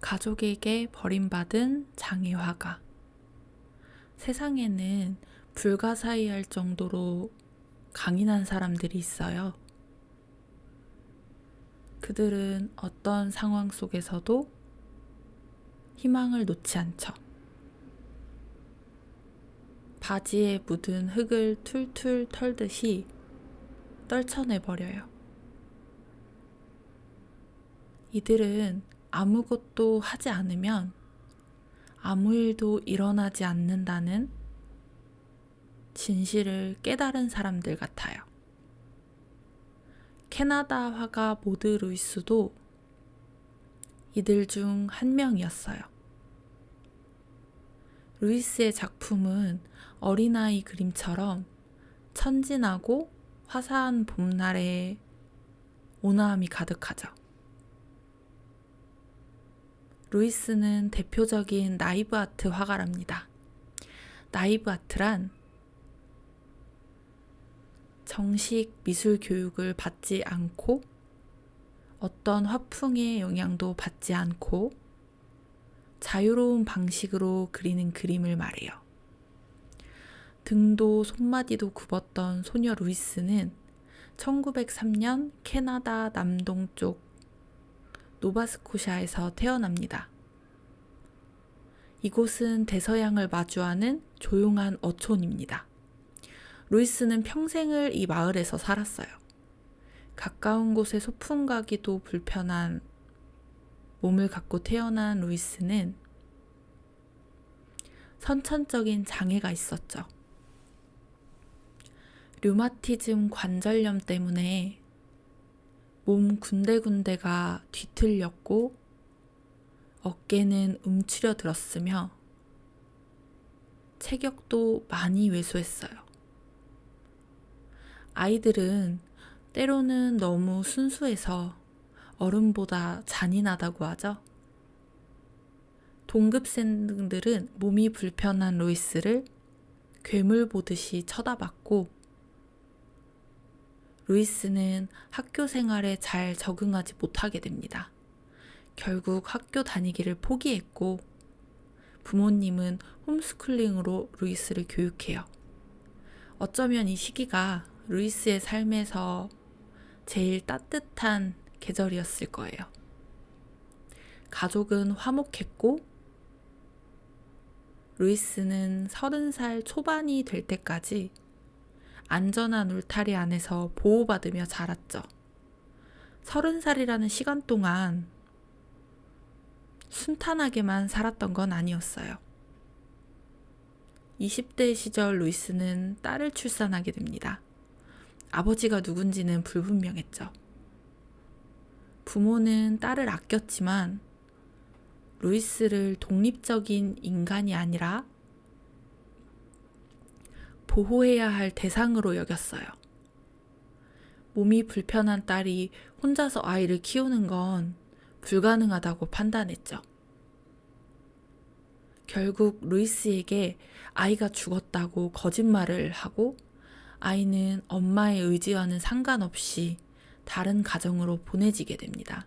가족에게 버림받은 장애화가. 세상에는 불가사의할 정도로 강인한 사람들이 있어요. 그들은 어떤 상황 속에서도 희망을 놓지 않죠. 바지에 묻은 흙을 툴툴 털듯이 떨쳐내버려요. 이들은 아무것도 하지 않으면 아무 일도 일어나지 않는다는 진실을 깨달은 사람들 같아요. 캐나다 화가 모드 루이스도 이들 중 한 명이었어요. 루이스의 작품은 어린아이 그림처럼 천진하고 화사한 봄날에 온화함이 가득하죠. 루이스는 대표적인 나이브 아트 화가랍니다. 나이브 아트란 정식 미술 교육을 받지 않고 어떤 화풍의 영향도 받지 않고 자유로운 방식으로 그리는 그림을 말해요. 등도 손마디도 굽었던 소녀 루이스는 1903년 캐나다 남동쪽 노바스코샤에서 태어납니다. 이곳은 대서양을 마주하는 조용한 어촌입니다. 루이스는 평생을 이 마을에서 살았어요. 가까운 곳에 소풍 가기도 불편한 몸을 갖고 태어난 루이스는 선천적인 장애가 있었죠. 류마티즘 관절염 때문에 몸 군데군데가 뒤틀렸고 어깨는 움츠려들었으며 체격도 많이 왜소했어요. 아이들은 때로는 너무 순수해서 어른보다 잔인하다고 하죠. 동급생들은 몸이 불편한 루이스를 괴물 보듯이 쳐다봤고 루이스는 학교 생활에 잘 적응하지 못하게 됩니다. 결국 학교 다니기를 포기했고 부모님은 홈스쿨링으로 루이스를 교육해요. 어쩌면 이 시기가 루이스의 삶에서 제일 따뜻한 계절이었을 거예요. 가족은 화목했고 루이스는 30살 초반이 될 때까지 안전한 울타리 안에서 보호받으며 자랐죠. 30살이라는 시간 동안 순탄하게만 살았던 건 아니었어요. 20대 시절 루이스는 딸을 출산하게 됩니다. 아버지가 누군지는 불분명했죠. 부모는 딸을 아꼈지만 루이스를 독립적인 인간이 아니라 보호해야 할 대상으로 여겼어요. 몸이 불편한 딸이 혼자서 아이를 키우는 건 불가능하다고 판단했죠. 결국 루이스에게 아이가 죽었다고 거짓말을 하고 아이는 엄마의 의지와는 상관없이 다른 가정으로 보내지게 됩니다.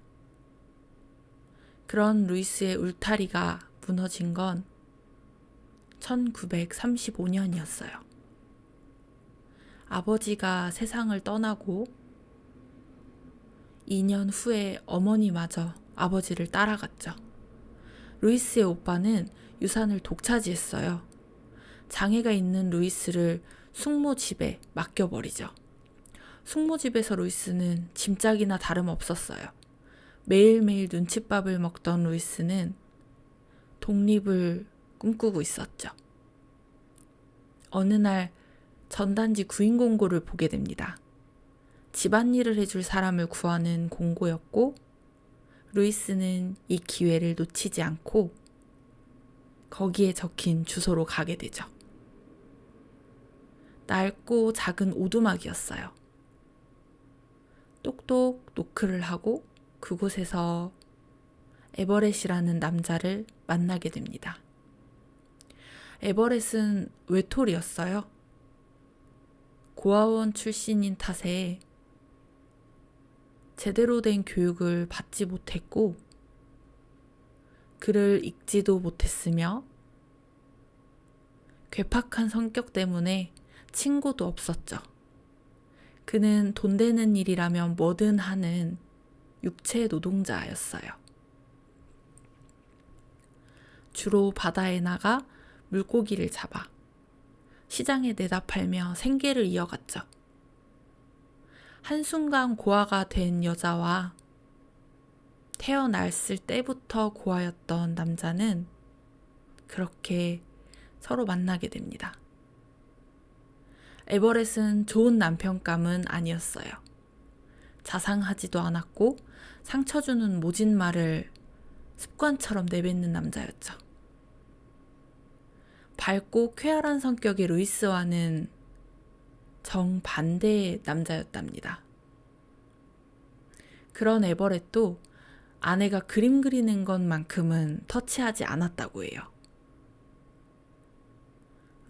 그런 루이스의 울타리가 무너진 건 1935년이었어요. 아버지가 세상을 떠나고 2년 후에 어머니마저 아버지를 따라갔죠. 루이스의 오빠는 유산을 독차지했어요. 장애가 있는 루이스를 숙모집에 맡겨버리죠. 숙모집에서 루이스는 짐짝이나 다름없었어요. 매일매일 눈칫밥을 먹던 루이스는 독립을 꿈꾸고 있었죠. 어느 날 전단지 구인 공고를 보게 됩니다. 집안일을 해줄 사람을 구하는 공고였고 루이스는 이 기회를 놓치지 않고 거기에 적힌 주소로 가게 되죠. 낡고 작은 오두막이었어요. 똑똑 노크를 하고 그곳에서 에버렛이라는 남자를 만나게 됩니다. 에버렛은 외톨이였어요. 고아원 출신인 탓에 제대로 된 교육을 받지 못했고 글을 읽지도 못했으며 괴팍한 성격 때문에 친구도 없었죠. 그는 돈 되는 일이라면 뭐든 하는 육체 노동자였어요. 주로 바다에 나가 물고기를 잡아 시장에 내다 팔며 생계를 이어갔죠. 한순간 고아가 된 여자와 태어났을 때부터 고아였던 남자는 그렇게 서로 만나게 됩니다. 에버렛은 좋은 남편감은 아니었어요. 자상하지도 않았고 상처 주는 모진 말을 습관처럼 내뱉는 남자였죠. 밝고 쾌활한 성격의 루이스와는 정반대의 남자였답니다. 그런 에버렛도 아내가 그림 그리는 것만큼은 터치하지 않았다고 해요.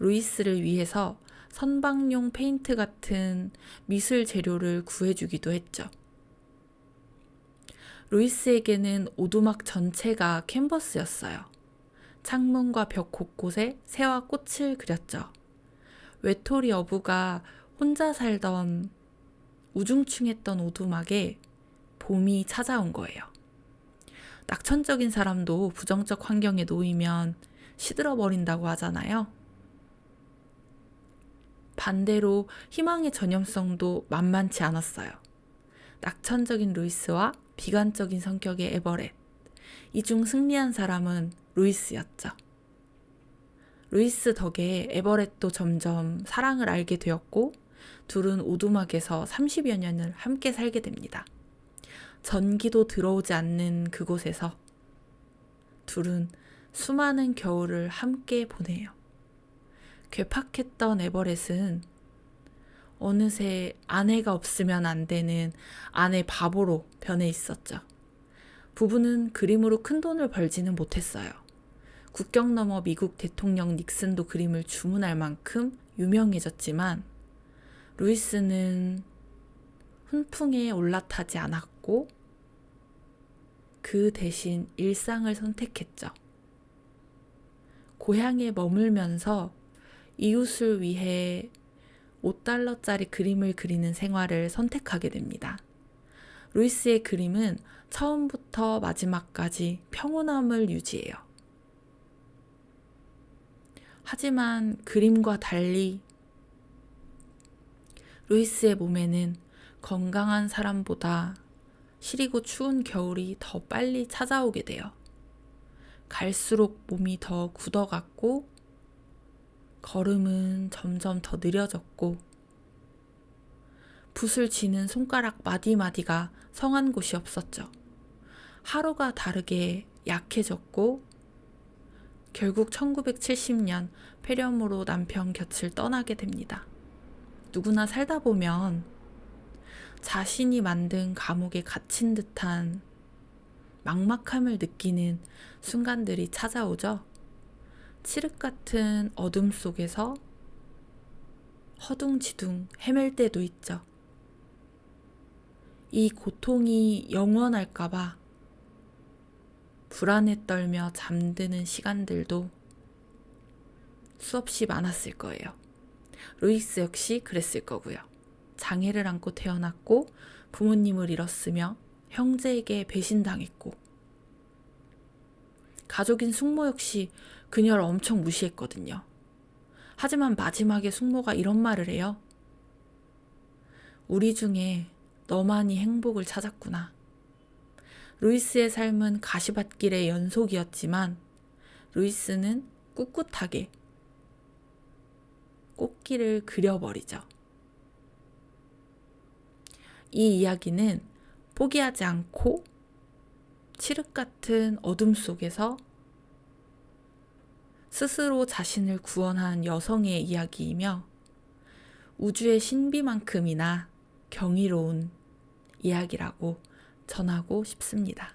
루이스를 위해서 선박용 페인트 같은 미술 재료를 구해주기도 했죠. 루이스에게는 오두막 전체가 캔버스였어요. 창문과 벽 곳곳에 새와 꽃을 그렸죠. 외톨이 어부가 혼자 살던 우중충했던 오두막에 봄이 찾아온 거예요. 낙천적인 사람도 부정적 환경에 놓이면 시들어버린다고 하잖아요. 반대로 희망의 전염성도 만만치 않았어요. 낙천적인 루이스와 비관적인 성격의 에버렛. 이 중 승리한 사람은 루이스였죠. 루이스 덕에 에버렛도 점점 사랑을 알게 되었고 둘은 오두막에서 30여 년을 함께 살게 됩니다. 전기도 들어오지 않는 그곳에서 둘은 수많은 겨울을 함께 보내요. 괴팍했던 에버렛은 어느새 아내가 없으면 안 되는 아내 바보로 변해 있었죠. 부부는 그림으로 큰 돈을 벌지는 못했어요. 국경 너머 미국 대통령 닉슨도 그림을 주문할 만큼 유명해졌지만 루이스는 훈풍에 올라타지 않았고 그 대신 일상을 선택했죠. 고향에 머물면서 이웃을 위해 $5짜리 그림을 그리는 생활을 선택하게 됩니다. 루이스의 그림은 처음부터 마지막까지 평온함을 유지해요. 하지만 그림과 달리 루이스의 몸에는 건강한 사람보다 시리고 추운 겨울이 더 빨리 찾아오게 돼요. 갈수록 몸이 더 굳어갔고 걸음은 점점 더 느려졌고 붓을 쥐는 손가락 마디마디가 성한 곳이 없었죠. 하루가 다르게 약해졌고 결국 1970년 폐렴으로 남편 곁을 떠나게 됩니다. 누구나 살다 보면 자신이 만든 감옥에 갇힌 듯한 막막함을 느끼는 순간들이 찾아오죠. 칠흑 같은 어둠 속에서 허둥지둥 헤맬 때도 있죠. 이 고통이 영원할까봐 불안에 떨며 잠드는 시간들도 수없이 많았을 거예요. 루이스 역시 그랬을 거고요. 장애를 안고 태어났고 부모님을 잃었으며 형제에게 배신당했고 가족인 숙모 역시 그녀를 엄청 무시했거든요. 하지만 마지막에 숙모가 이런 말을 해요. 우리 중에 너만이 행복을 찾았구나. 루이스의 삶은 가시밭길의 연속이었지만 루이스는 꿋꿋하게 꽃길을 그려버리죠. 이 이야기는 포기하지 않고 칠흑 같은 어둠 속에서 스스로 자신을 구원한 여성의 이야기이며 우주의 신비만큼이나 경이로운 이야기라고 전하고 싶습니다.